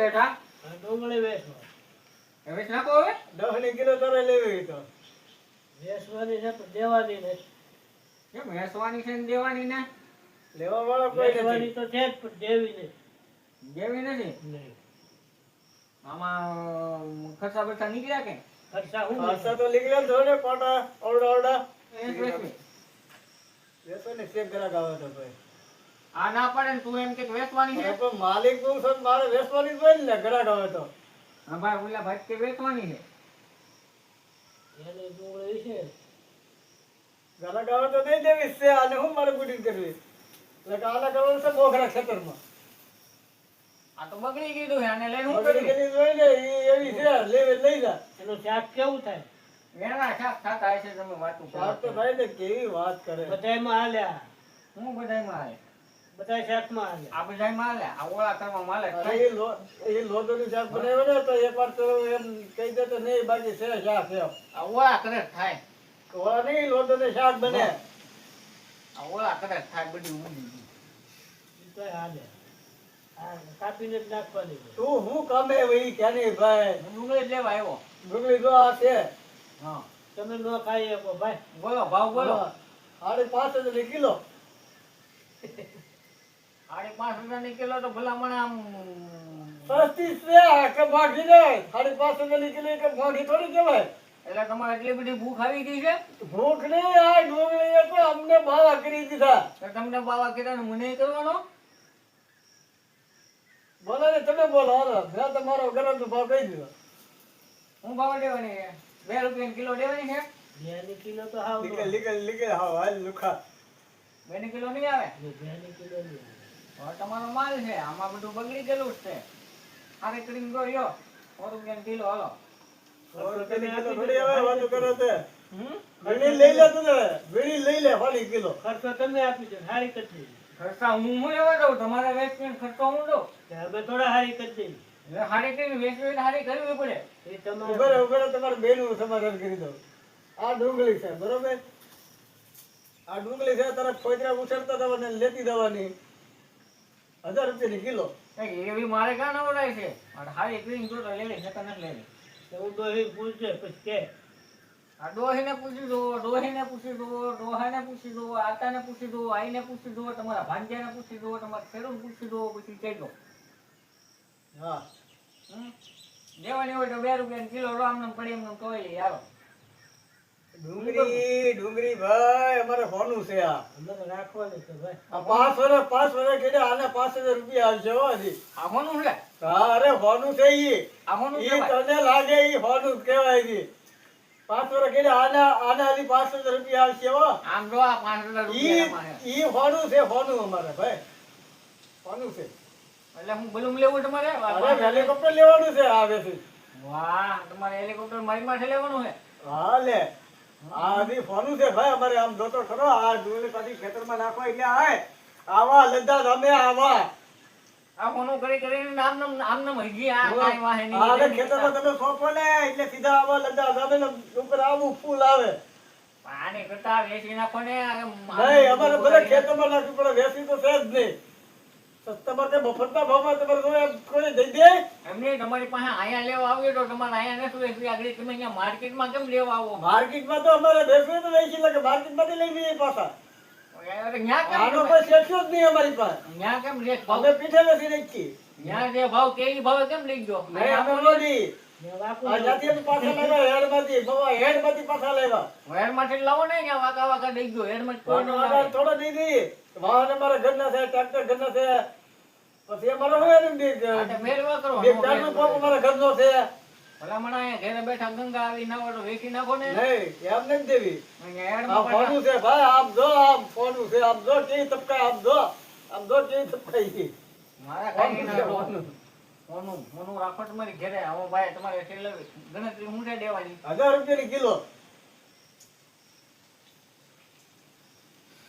બેઠા ડુંગળી વેચવા. હવે નાખો હવે 10 કિલો તારે લેવી તો વેચવાની છે પણ દેવાની નથી. કેમ વેચવાની છે ને દેવાની ને લેવા વાળો કોઈ વેચવાની નથી. તો છે જ પણ દેવી નથી. દેવી નથી નહીં. આમાં ખર્ચા બરચા નીકળ્યા કે ખર્ચા હું ખાસા તો નીકળ્યા થોડે પાટા ઓરડા ઓરડા એ જ વેચવી. વેચો ને ચેક ગ્રાહક આવે તો ભાઈ આ ના પાડે ને તું એમ કે વેચવાની છે પણ માલિક નું છે મારે વેચવાની જ હોય ને ગ્રાહક આવે તો હા ભાઈ ઓલા ભાઈ કે વેચવાની છે એની ડુંગળી છે. ગ્રાહક આવે તો દઈ દેવી છે આને હું મારે બુડિંગ કરવી એટલે કે આના કરવાનું છે મોખરા ખેતરમાં આ તો બગડી ગયું છે આને લઈને હું બગડી કરી ગયેલી હોય ને ઈ એવી છે લેવી લઈ જા એનું શાક કેવું થાય? એના શાક ખાતા હશે તમે વાતું કરો શાક તો ભાઈ ને કેવી વાત કરે બધાયમાં હાલ્યા. હું બધાયમાં આવે બધાય શાકમાં હાલ્યા. આ બધાયમાં હાલે આ ઓળા કરવા માલે અરે એ લોટોનું શાક બનાવ્યો ને તો એકવાર તો એમ કહી દે તો નહીં બાકી છે શાક એમ આ ઓળા કરે જ થાય ઓલા નહીં લોટોનું શાક બને આ ઓળા કરે જ થાય બધી ઊંધી ઈ તોય હાલે. આ કાપીને જ નાખવાની છે. તું હું કામે વહી ક્યાંની ભાઈ હું ડુંગળી જ લેવા આવ્યો ડુંગળી જો આ છે હા તમે ન ખાઈ શકો ભાઈ. બોલો ભાવ બોલો 5.5 કિલો 5.5 ની કિલો તો ભલામણ આમ સસ્તી છે કે મોંઘી નહીં 5.5 કિલો કે મોંઘી થોડી કહેવાય એટલે તમારે એટલી બધી ભૂખ આવી ગઈ છે ભૂખ નહીં આ ડુંગળી તો અમને બાવા કરી દીધા તો તમને બાવા કીધા ને મને કરવાનો બોલો ને તમે બોલો હાલો મેં તમારો ગરમ ભાવ કહી દીધો હું ભાવ દેવાની છે 2 રૂપિયા કિલો દેવાની છે બેની કિલો તો હાવ લીકલ લીકલ લીકલ હા હાલ લુખા 2 કિલો નહીં આવે બેની કિલો નહીં. હવે તમારો માલ છે આમાં બધું બગડી ગયેલું જ છે આરે કરીને ગયો 100 રૂપિયા કિલો હાલો થોડી હવે વાતો કરો તે હમ વીણી લઈ લે તું વીણી લઈ લે 1 કિલો ખર્ચો તમે આપી દો. હારી કરી દઈ. ખર્ચા હું લેવા દઉં તમારે વેચવીને ખર્ચો હું દઉં તે અમે થોડા હારી કરી દઈ. એટલે હારી કરીને વેચવી હારી કરવી પડે એ તમારે ઉભરે ઉભરે તમારે બેનું સમાધાન કરી દઉં આ ડુંગળી છે બરોબર આ ડુંગળી છે તારા ખોજરા ઉછળતા દવાને લેતી દવાની 1000 રૂપિયાની કિલો એવી મારે ક્યાં નવડાય છે મારે હારી કરીને જો તો લેવી નકર નથી લેવી હું ડોહી પૂછજે પછી કે આ ડોહીને પૂછી દો ડોહીને પૂછી દો ડોહાને પૂછી દો આતાને પૂછી દો આઈને પૂછી દો તમારા ભાંજ્યાને પૂછી દો તમારા ખેડૂત પૂછી દો પછી કહેજો હા દેવાની હોય તો 2 રૂપિયા કિલો રો આમને પડી એમને તોય લઈ આવો ડુંગળી ડુંગળી ભાઈ અમારે હોનું છે આ અમે તો રાખવાની છે ભાઈ. આ 5 વર્ષ કીધે આને 5000 રૂપિયા આવશે હો હજી આ હોનું છે હા અરે હોનું છે ઈ આ હોનું ઈ કહેવાય તને લાગે ઈ હોનું કહેવાય ઈ 5 વર્ષ કીધે આના હજી 5000 રૂપિયા આવશે હો આમ જો આ 5000 રૂપિયા એમાં છે ઈ હોનું છે હોનું અમારે ભાઈ હોનું છે એટલે હું બલૂમ લેવું તમારે અરે હેલિકોપ્ટર લેવાનું છે આ વેસી વાહ તમારે હેલિકોપ્ટર મારી માટે લેવાનું છે હા લે આ હજી હોનું છે ભાઈ અમારે આમ જોતો ખરો આ ડુંગળી પાછી ખેતરમાં નાખો એટલે આય આવા લદ્દા તમે આવા આ હોનું કરી કરીને આમ નામ હજી આ કાંઈ વાહે નહીં આ ખેતરમાં તમે સોંપો ને એટલે સીધા આવા લદ્દા તમે ને ઉપર આવું ફૂલ આવે આને કરતા વેચી નાખો ને નહીં અમારે ભલે ખેતરમાં નાખવું પડે વેસી તો છે જ નહીં તમારે મફતના ભાવમાં તમારે જો એમ કોઈ દઈ દે એમને તમારી પાસે અહીંયા લેવા આવ્યો તો તમારે અહીંયા નથી વેચવી આગળ તમે અહીંયા માર્કેટમાં કેમ લેવા આવો માર્કેટમાં તો અમારે બેસવું તો વેચી એટલે કે માર્કેટમાંથી લઈ જઈએ પાછા ન્યા કેમ આનો કોઈ શેઠિયો જ નહીં અમારી પાસે ન્યા કેમ રેટ ભાવ અમે પીઠે નથી રાખી ન્યા જે ભાવ કેવી ભાવે કેમ લઈ ગયો નહીં અમે નથી ને વાકું આ જાતિ અમે પાછા લાવ્યા હેડમાંથી બાબા હેડમાંથી પાછા લાવ્યા હેડ માંથી લાવો ને અહીંયા વાકા વાકા લઈ ગયો હેડ માંથી કોઈ ન લાવે. થોડો દઈ દઈએ વાહન અમારા ઘરના છે ટ્રેક્ટર ઘરના છે પછી અમારો હોય ને આ તો મેળવા કરો બે ચારનો પંપ અમારા ઘરનો છે ભલામણ અહીંયા ઘરે બેઠા ગંગા આવી ના હોય તો વેચી નાખો ને નહીં એમ નથી દેવી અહીંયા આ હેડમાં ફોનું છે ભાઈ આમ જો આમ ફોનું છે આમ જો કેવી તપકાય આમ જો કેવી તપકાય છે મારા કાંઈ ના હોય. મોનું રાખો તમારી ઘરે આવો ભાઈ તમારે છેલ્લે ગણતરી ઊંડે દેવાની 1000 રૂપિયાની કિલો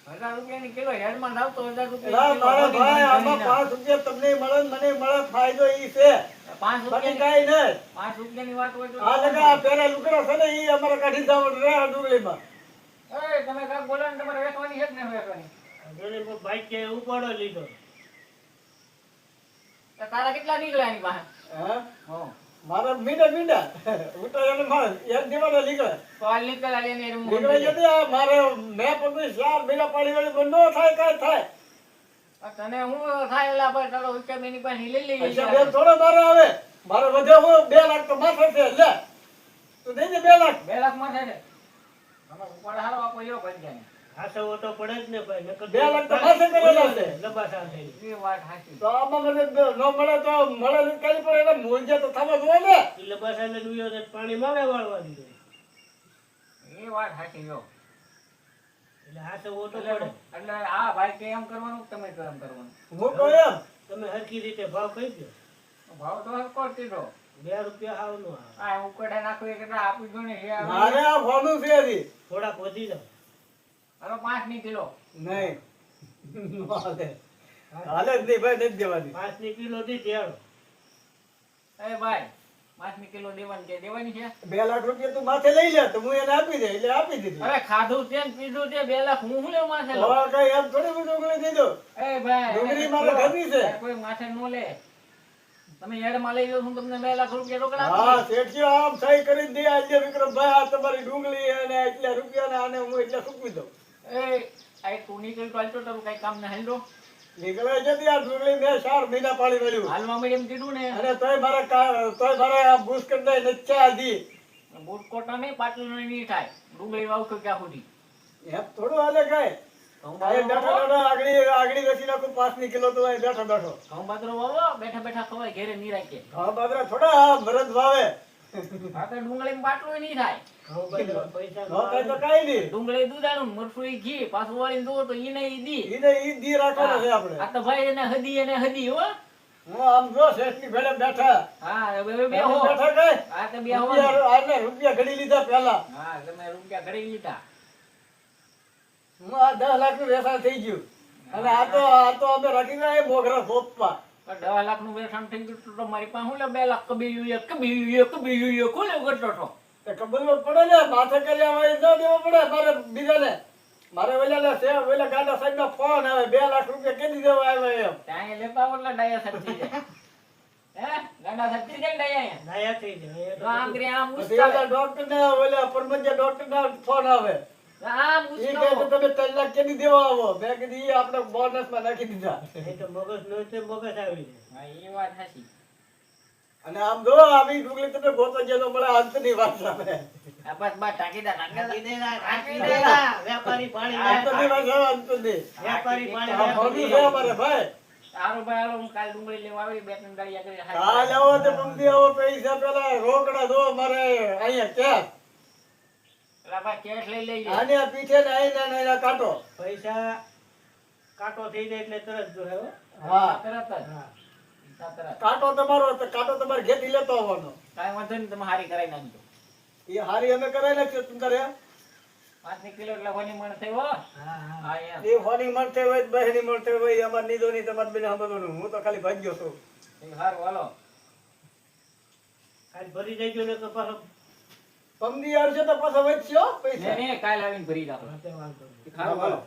1000 રૂપિયાની કિલો હેડમાં લાવતો 1000 ના મારા ભાઈ આમાં રૂપિયા 5 રૂપિયા તમને મળે ને મને મળે ફાયદો ઈ છે 5 બાકી રૂપિયા કાંઈ નહીં 5 રૂપિયાની વાત હોય તો આ લગા પેલા લુકડા છે ને ઈ અમારે કાઢી જવાનું રે આ ડુંગળીમાં એ તમે કાંઈક બોલો ને તમારે વેચવાની છે કે નહીં વેચવાની જોડે બાઈક કે ઉપાડો લીધો. તો તારા કેટલા નીકળ્યા એની પાસે? હા હો. મારા મીંડા ઉઠા એને મારે એક દીવાનો નીકળે તો હાલ નીકળ્યા લઈને એનું મોઢું નીકળે જોજે. જતી આ મારે મેં પગી 4 મહિના પાડી વાળી બંધો થાય કાંઈ થાય તને હું થાય એલા ભાઈ તારો વિચાર એની પાસે લઈ લઈએ. પૈસા બેન થોડો મારે આવે મારે વધે હું 2 લાખ તો માથે છે લે તું દઈ દે 2 લાખ 2 લાખ માં થાય છે. આમાં ઉપાડ હારો આપો એવો ભંજાને. હાસવો તો પડે જ ને ભાઈ નકર 2 લાખ તો માથે કરેલા છે લબાસા થઈ એ વાત સાચી. તો આમાં મને ન મળે તો મળે નહીં કાંઈ પણ એને મૂંઝે તો થવા જોઈએ ને એ લબાસા ને નુયો ને પાણી માગે વાળવા દીધો એ વાત સાચી જો. એટલે હાસવો તો એટલે પડે એટલે આ ભાઈ કે એમ કરવાનું તમે તો એમ કરવાનું. હું કહું એમ તમે હરખી રીતે ભાવ કહી દો ભાવ તો હરખો જ કીધો. 2 રૂપિયા હાવ નો આવે આ ઉકળે નાખો એ કેટલા આપી દો ને એ મારે આ ફોનું છે હજી થોડાક વધી જાવ હાલો 5 ની કિલો. નહીં હાલે હાલે જ નહીં ભાઈ નથી દેવાની 5 ની કિલો દીધી હાલો એ ભાઈ 5 ની કિલો દેવાની છે દેવાની છે. 2 લાખ રૂપિયા તું માથે લઈ લે તો હું એને આપી દે એટલે આપી દીધી અરે ખાધું છે ને પીધું છે 2 લાખ હું શું લેવા માથે લઉં? હવે કઈ એમ થોડી બધું ડુંગળી દીધો એ ભાઈ ડુંગળી મારે ઘરની છે. કોઈ માથે નો લે. તમે હેડમાં લઈ લો હું તમને 2 લાખ રૂપિયા રોકડા હા આપી શેઠિયો આમ સહી કરી દે આજે વિક્રમભાઈ આ તમારી ડુંગળી અને એટલા રૂપિયા આને હું એટલે સૂકવી દઉં દઈશ. એ આ તું નીકળી તો હાલતો તારું કઈ કામ ના હાલતો. નીકળે જતી આ ડુંગળી મેં 4 મહિના પાડી વાળ્યું હાલવા મળે એમ કીધું ને. અને તોય મારે આ બુસ્કંડ નથી આજી બૂટ કોટા નહીં પાટલું નહીં થાય. ડુંગળી વાવશો ક્યાં સુધી? એમ થોડું હાલે કાંઈ ઘઉં અહીં બેઠો બાજરો બેઠો આગળી વેચી નાખું 5 કિલો તો અહીં બેઠો બેઠો ઘઉં બાજરો વાવો બેઠા બેઠા ખવાય ઘેરે નહીં રાખીએ. ઘઉં બાજરા થોડા મરદ વાવે આ તો ડુંગળીમાં પાટલું નહીં થાય. ઘઉં બાજરા પૈસા નો ઘઉં કઈ તો આવે. કાંઈ નહીં ડુંગળી દૂધાણું મરચું ઈ ઘી પાછું વાળીને દો તો ઈને ઈ દી. ઈને ઈ દી રાખવાનો છે આપણે આ તો ભાઈ એને હદી હો. હું આમ જો શેઠની ભેળે બેઠા હા હવે બેહો. બેઠા કઈ આ તો બેહો. રૂપિયા ઘડી લીધા પહેલા હા તમે રૂપિયા ઘડી લીધા. હું આ 10 લાખ નું વેચાણ થઈ ગયું અને આ તો અમે રાખી ગયા મોગરા સોપવા 10 લાખ નું વેચાણ થઈ ગયું તો મારી પાસે હું લે 2 લાખ કબીયું કોને કરતો છો? તો ખબર પડે ને માથે કર્યા હોય ન દેવો પડે મારે બીજાને મારે ઓલા ગાંડા સાહેબ નો ફોન આવે 2 લાખ રૂપિયા કેદી દેવા આવ્યા એમ ત્યાં લેતા ઓલા ડાયા સચ્ચી જાય. હે ગાંડા સચ્ચી જાય ડાયા. નાયા થઈ જાય તો આમ કરે આમ પછી ઓલા ઉસ્તા. ડોક્ટર ને ઓલા પરમંજા ડોક્ટર ના ફોન આવે આમ એ કહે કે ઉસ્તા. તમે 3 લાખ કેદી દેવા આવો મેં કીધું ઈ આપણે બોનસ માં નાખી દીધા એ તો મગજ નો તે મગજ આવી જાય હા એ વાત સાચી. અને આમ જો આવી ડુંગળી તમે ગોતો જેનો મળે અંતની વાત સામે આ બસ બસ ટાંકી દે રાખી દેલા વેપારી પાણી અંતની વાત સામે અંતની વેપારી પાણી આ ફોડી છે અમારે ભાઈ સારું ભાઈ હાલો હું કાલ ડુંગળી લેવા આવી 2-3 દાડિયા કરી કાલ આવો તો પંક્તિ આવો પૈસા પેલા રોકડા દો મારે અહીંયા ક્યાં ભાઈ કેશ લઈ લેજે. આને આ પીઠે ને આઈને કાંટો પૈસા કાંટો થઈ જાય એટલે તરત જો હે હો. હા તરત જ. હા તરત. કાંટો તમારે ઘેથી લેતો આવવાનો કાંઈ વાંધો નહીં તમે હારી કરાવી નાખજો. એ હારી અમે કરાવી નાખ્યો તું તારે 5 કિલો એટલે હોની મણ થઈ હો. હા હા હા એમ. એ હોની મળતે હોય બહેની મળતે હોય અમાર નીદો ની તમારે બેને સાંભળવાનું હું તો ખાલી ભાગ્યો છું એ હારું હાલો. કાલ ભરી જજો ને તો પાછો પમદી આવશે તો પાછો વધશે હો ને પૈસા ને કાલ આવીને ભરી રાખો. વાંધો નહીં. હારું હાલો.